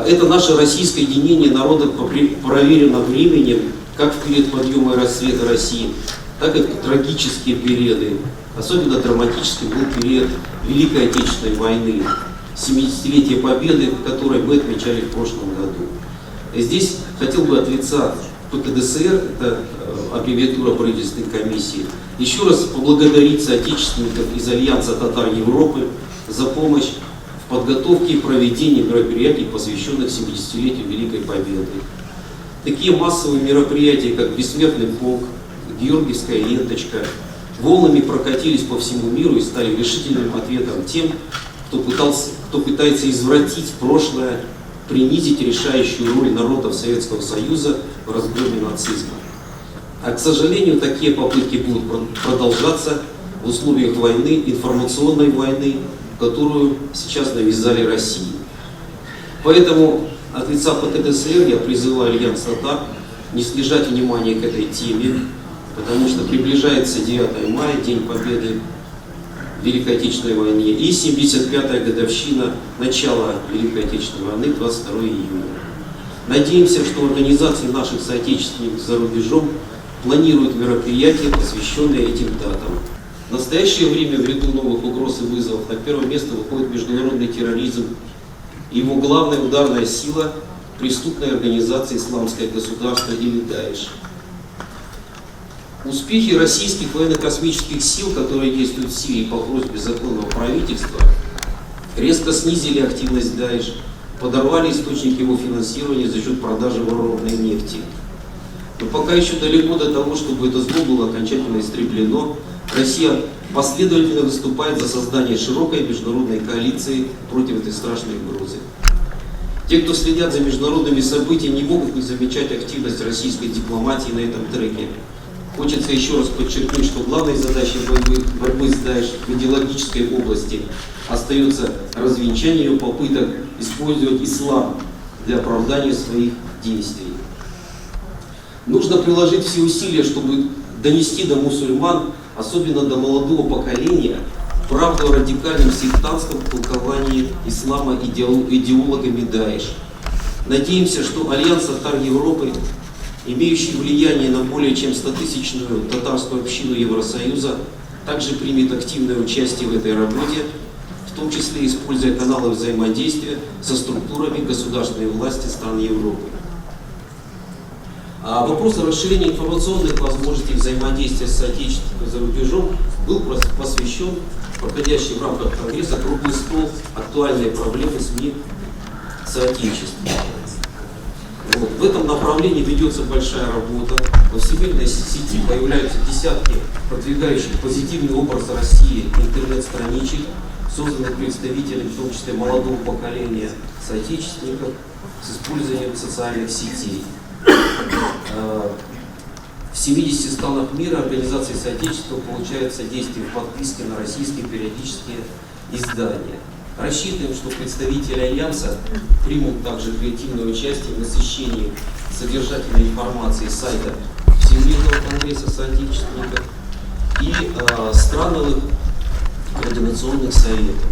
Это наше российское единение народов проверено временем, как в период подъема и рассвета России, так и в трагические периоды. Особенно драматическим был период Великой Отечественной войны, 70-летие Победы, которое мы отмечали в прошлом году. И здесь хотел бы от лица ПКДСР, это аббревиатура правительственной комиссии, еще раз поблагодарить соотечественников из Альянса Татар Европы за помощь в подготовке и проведении мероприятий, посвященных 70-летию Великой Победы. Такие массовые мероприятия, как Бессмертный полк, Георгиевская ленточка, волнами прокатились по всему миру и стали решительным ответом тем, кто пытается извратить прошлое, принизить решающую роль народов Советского Союза в разгроме нацизма. А, к сожалению, такие попытки будут продолжаться в условиях войны, информационной войны, которую сейчас навязали России. Поэтому от лица ПКДСР я призываю Альянс Татар не снижать внимание к этой теме, потому что приближается 9 мая, День Победы в Великой Отечественной войне, и 75-я годовщина начала Великой Отечественной войны, 22 июня. Надеемся, что организации наших соотечественников за рубежом планируют мероприятия, посвященные этим датам. В настоящее время в ряду новых угроз и вызовов на первое место выходит международный терроризм. Его главная ударная сила – преступная организация «Исламское государство» или Даиш. Успехи российских военно-космических сил, которые действуют в Сирии по просьбе законного правительства, резко снизили активность Даиш, подорвали источники его финансирования за счет продажи ворованной нефти. Но пока еще далеко до того, чтобы это зло было окончательно истреблено, Россия последовательно выступает за создание широкой международной коалиции против этой страшной угрозы. Те, кто следят за международными событиями, не могут не замечать активность российской дипломатии на этом треке. Хочется еще раз подчеркнуть, что главной задачей борьбы с Даиш в идеологической области остается развенчание ее попыток использовать ислам для оправдания своих действий. Нужно приложить все усилия, чтобы донести до мусульман, особенно до молодого поколения, правду о радикальном сектантском толковании ислама идеологами Даиш. Надеемся, что Альянс Татар Европы, имеющий влияние на более чем 100-тысячную татарскую общину Евросоюза, также примет активное участие в этой работе, в том числе используя каналы взаимодействия со структурами государственной власти стран Европы. А вопрос о расширении информационных возможностей взаимодействия с соотечественниками за рубежом был посвящен проходящей в рамках Конгресса круглый стол «Актуальные проблемы СМИ соотечественников». В этом направлении ведется большая работа. Во всемирной сети появляются десятки продвигающих позитивный образ России интернет-страничек, созданных представителями, в том числе молодого поколения соотечественников, с использованием социальных сетей. В 70 странах мира организации соотечества получают содействие в подписке на российские периодические издания. Рассчитываем, что представители Альянса примут также креативное участие в насыщении содержательной информации сайта Всемирного конгресса соотечественников и страновых координационных советов.